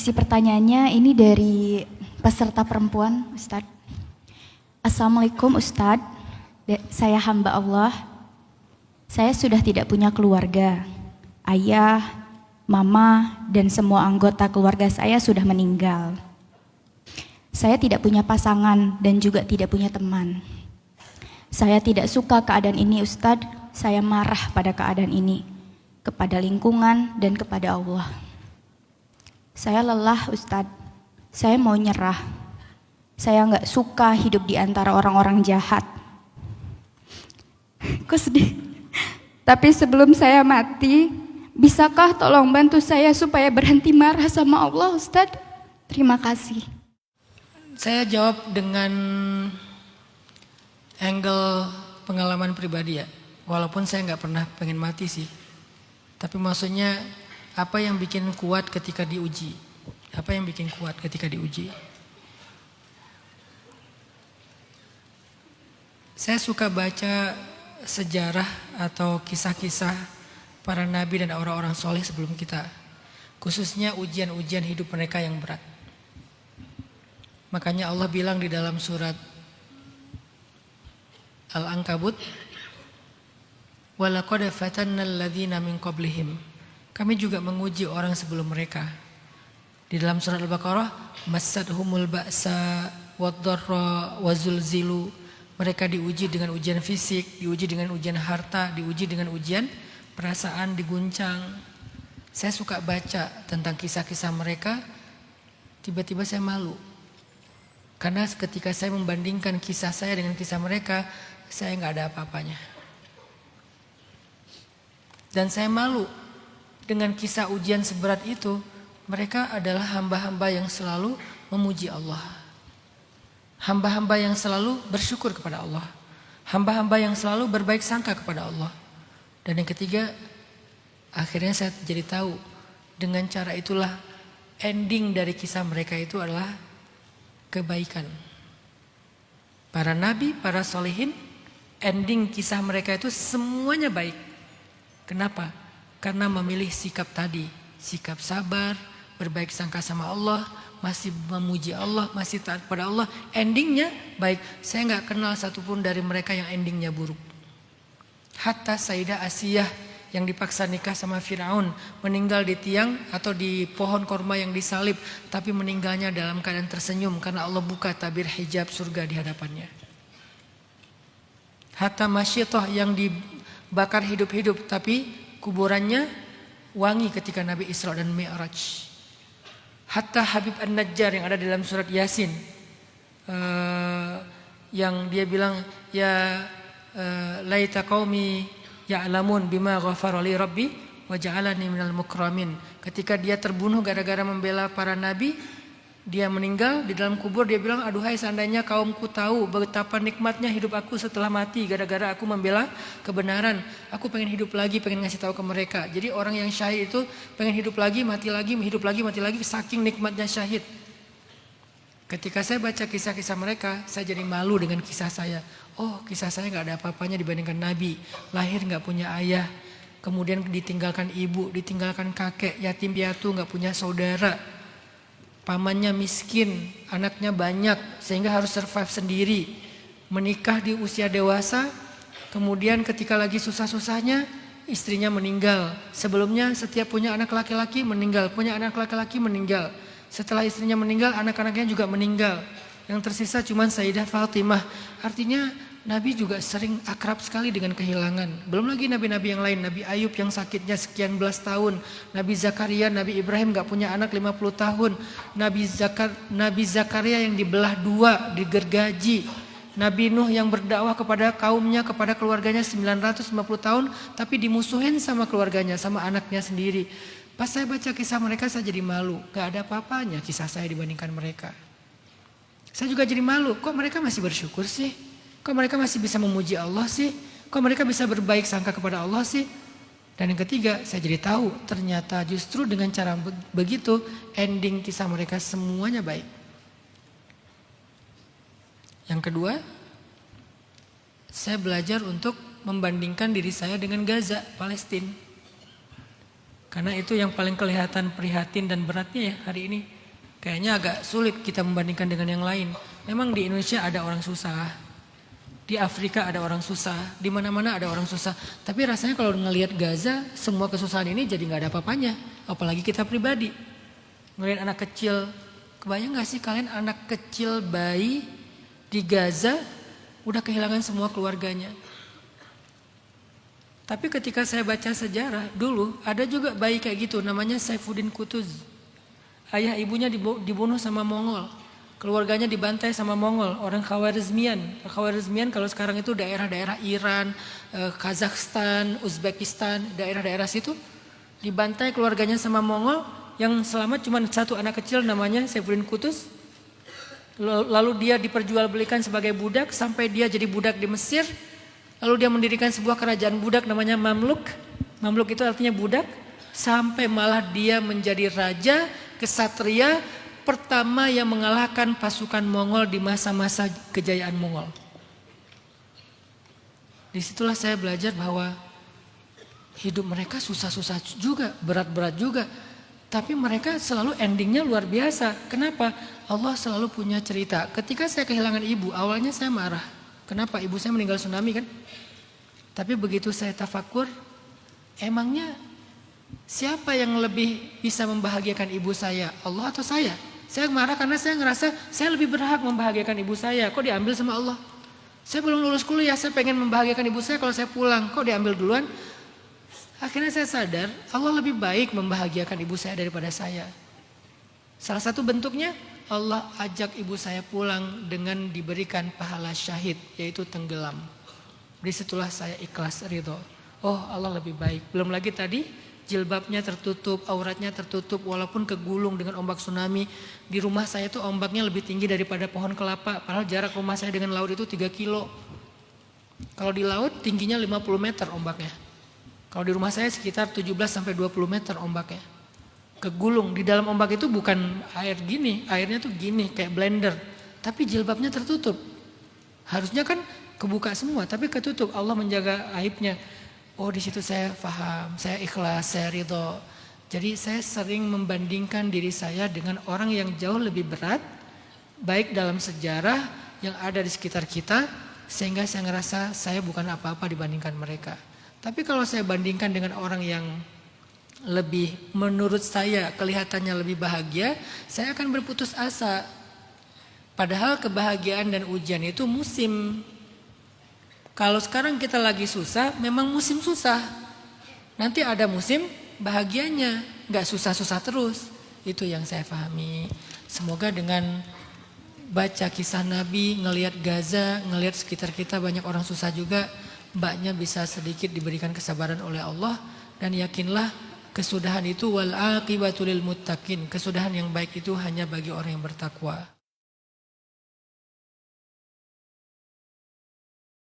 Isi pertanyaannya ini dari peserta perempuan, Ustadz. Assalamualaikum Ustadz, saya hamba Allah. Saya sudah tidak punya keluarga. Ayah, mama, dan semua anggota keluarga saya sudah meninggal. Saya tidak punya pasangan dan juga tidak punya teman. Saya tidak suka keadaan ini Ustadz. Saya marah pada keadaan ini, kepada lingkungan dan kepada Allah. Saya lelah Ustadz, saya mau nyerah. Saya nggak suka hidup di antara orang-orang jahat. Kok sedih? Tapi sebelum saya mati, bisakah tolong bantu saya supaya berhenti marah sama Allah Ustadz? Terima kasih. Saya jawab dengan angle pengalaman pribadi ya. Walaupun saya nggak pernah pengen mati sih. Tapi maksudnya apa yang bikin kuat ketika diuji? Apa yang bikin kuat ketika diuji? Saya suka baca sejarah atau kisah-kisah para nabi dan orang-orang soleh sebelum kita. Khususnya ujian-ujian hidup mereka yang berat. Makanya Allah bilang di dalam surat Al-Ankabut, وَلَقَدْ فَتَنَّا الَّذِينَ مِنْ قَبْلِهِمْ. Kami juga menguji orang sebelum mereka. Di dalam surat Al-Baqarah, massadhumul ba'sa wad-dharra wazulzilu. Mereka diuji dengan ujian fisik, diuji dengan ujian harta, diuji dengan ujian perasaan, diguncang. Saya suka baca tentang kisah-kisah mereka, tiba-tiba saya malu. Karena ketika saya membandingkan kisah saya dengan kisah mereka, saya nggak ada apa-apanya. Dan saya malu. Dengan kisah ujian seberat itu, mereka adalah hamba-hamba yang selalu memuji Allah. Hamba-hamba yang selalu bersyukur kepada Allah. Hamba-hamba yang selalu berbaik sangka kepada Allah. Dan yang ketiga, akhirnya saya jadi tahu, dengan cara itulah ending dari kisah mereka itu adalah kebaikan. Para nabi, para solehin, ending kisah mereka itu semuanya baik. Kenapa? Karena memilih sikap tadi, sikap sabar, berbaik sangka sama Allah, masih memuji Allah, masih taat pada Allah, endingnya baik. Saya nggak kenal satupun dari mereka yang endingnya buruk. Hatta Sayyidah Asiyah yang dipaksa nikah sama Firaun, meninggal di tiang atau di pohon korma yang disalib, tapi meninggalnya dalam keadaan tersenyum karena Allah buka tabir hijab surga di hadapannya. Hatta Masyitah yang dibakar hidup-hidup, tapi kuburannya wangi ketika Nabi Isra dan Mi'raj. Hatta Habib An-Najjar yang ada dalam surat Yasin, yang dia bilang, ya laita qaumi ya'lamun bima ghafara li rabbi wa ja'alani minal mukramin. Ketika dia terbunuh gara-gara membela para nabi, dia meninggal di dalam kubur, dia bilang, aduhai seandainya kaumku tahu betapa nikmatnya hidup aku setelah mati gara-gara aku membela kebenaran. Aku pengen hidup lagi, pengen ngasih tahu ke mereka. Jadi orang yang syahid itu pengen hidup lagi, mati lagi, hidup lagi, mati lagi, saking nikmatnya syahid. Ketika saya baca kisah-kisah mereka, saya jadi malu dengan kisah saya. Oh, kisah saya gak ada apa-apanya dibandingkan Nabi. Lahir gak punya ayah, kemudian ditinggalkan ibu, ditinggalkan kakek, yatim piatu, gak punya saudara. Pamannya miskin, anaknya banyak sehingga harus survive sendiri. Menikah di usia dewasa, kemudian ketika lagi susah-susahnya istrinya meninggal. Sebelumnya setiap punya anak laki-laki meninggal, punya anak laki-laki meninggal. Setelah istrinya meninggal, anak-anaknya juga meninggal. Yang tersisa cuma Sayyidah Fatimah. Artinya Nabi juga sering akrab sekali dengan kehilangan. Belum lagi nabi-nabi yang lain. Nabi Ayub yang sakitnya sekian belas tahun. Nabi Zakaria, Nabi Ibrahim gak punya anak 50 tahun. Nabi Zakaria yang dibelah dua, digergaji. Nabi Nuh yang berdakwah kepada kaumnya, kepada keluarganya 950 tahun. Tapi dimusuhin sama keluarganya, sama anaknya sendiri. Pas saya baca kisah mereka saya jadi malu. Gak ada apa-apanya kisah saya dibandingkan mereka. Saya juga jadi malu. Kok mereka masih bersyukur sih? Kok mereka masih bisa memuji Allah sih? Kok mereka bisa berbaik sangka kepada Allah sih? Dan yang ketiga, saya jadi tahu ternyata justru dengan cara begitu ending kisah mereka semuanya baik. Yang kedua, saya belajar untuk membandingkan diri saya dengan Gaza, Palestina. Karena itu yang paling kelihatan prihatin dan beratnya ya hari ini. Kayaknya agak sulit kita membandingkan dengan yang lain. Memang di Indonesia ada orang susah, di Afrika ada orang susah, di mana-mana ada orang susah. Tapi rasanya kalau ngelihat Gaza, semua kesusahan ini jadi nggak ada apa-apanya. Apalagi kita pribadi. Ngelihat anak kecil, kebayang nggak sih kalian anak kecil bayi di Gaza udah kehilangan semua keluarganya. Tapi ketika saya baca sejarah, dulu ada juga bayi kayak gitu, namanya Saifuddin Qutuz. Ayah ibunya dibunuh sama Mongol. Keluarganya dibantai sama Mongol, orang Khawarizmian. Khawarizmian kalau sekarang itu daerah-daerah Iran, Kazakhstan, Uzbekistan, daerah-daerah situ. Dibantai keluarganya sama Mongol, yang selamat cuma satu anak kecil namanya Saifuddin Qutuz. Lalu dia diperjualbelikan sebagai budak sampai dia jadi budak di Mesir. Lalu dia mendirikan sebuah kerajaan budak namanya Mamluk. Mamluk itu artinya budak. Sampai malah dia menjadi raja kesatria pertama yang mengalahkan pasukan Mongol di masa-masa kejayaan Mongol. Disitulah saya belajar bahwa hidup mereka susah-susah juga, berat-berat juga. Tapi mereka selalu endingnya luar biasa. Kenapa? Allah selalu punya cerita. Ketika saya kehilangan ibu, awalnya saya marah. Kenapa? Ibu saya meninggal tsunami kan? Tapi begitu saya tafakur, emangnya siapa yang lebih bisa membahagiakan ibu saya? Allah atau saya? Saya marah karena saya ngerasa saya lebih berhak membahagiakan ibu saya. Kok diambil sama Allah? Saya belum lulus kuliah, saya pengen membahagiakan ibu saya kalau saya pulang. Kok diambil duluan? Akhirnya saya sadar Allah lebih baik membahagiakan ibu saya daripada saya. Salah satu bentuknya Allah ajak ibu saya pulang dengan diberikan pahala syahid, yaitu tenggelam. Disitulah saya ikhlas ridho. Oh Allah lebih baik. Belum lagi tadi jilbabnya tertutup, auratnya tertutup walaupun kegulung dengan ombak tsunami. Di rumah saya tuh ombaknya lebih tinggi daripada pohon kelapa. Padahal jarak rumah saya dengan laut itu 3 kilo. Kalau di laut tingginya 50 meter ombaknya. Kalau di rumah saya sekitar 17 sampai 20 meter ombaknya. Kegulung, di dalam ombak itu bukan air gini, airnya tuh gini kayak blender. Tapi jilbabnya tertutup. Harusnya kan kebuka semua, tapi ketutup. Allah menjaga aibnya. Oh di situ saya paham, saya ikhlas, saya ridho. Jadi saya sering membandingkan diri saya dengan orang yang jauh lebih berat, baik dalam sejarah yang ada di sekitar kita, sehingga saya ngerasa saya bukan apa-apa dibandingkan mereka. Tapi kalau saya bandingkan dengan orang yang lebih menurut saya kelihatannya lebih bahagia, saya akan berputus asa. Padahal kebahagiaan dan ujian itu musim. Kalau sekarang kita lagi susah, memang musim susah. Nanti ada musim bahagianya, gak susah-susah terus. Itu yang saya pahami. Semoga dengan baca kisah Nabi, ngelihat Gaza, ngelihat sekitar kita banyak orang susah juga, mbaknya bisa sedikit diberikan kesabaran oleh Allah. Dan yakinlah kesudahan itu wal aqibatu lil muttaqin. Kesudahan yang baik itu hanya bagi orang yang bertakwa.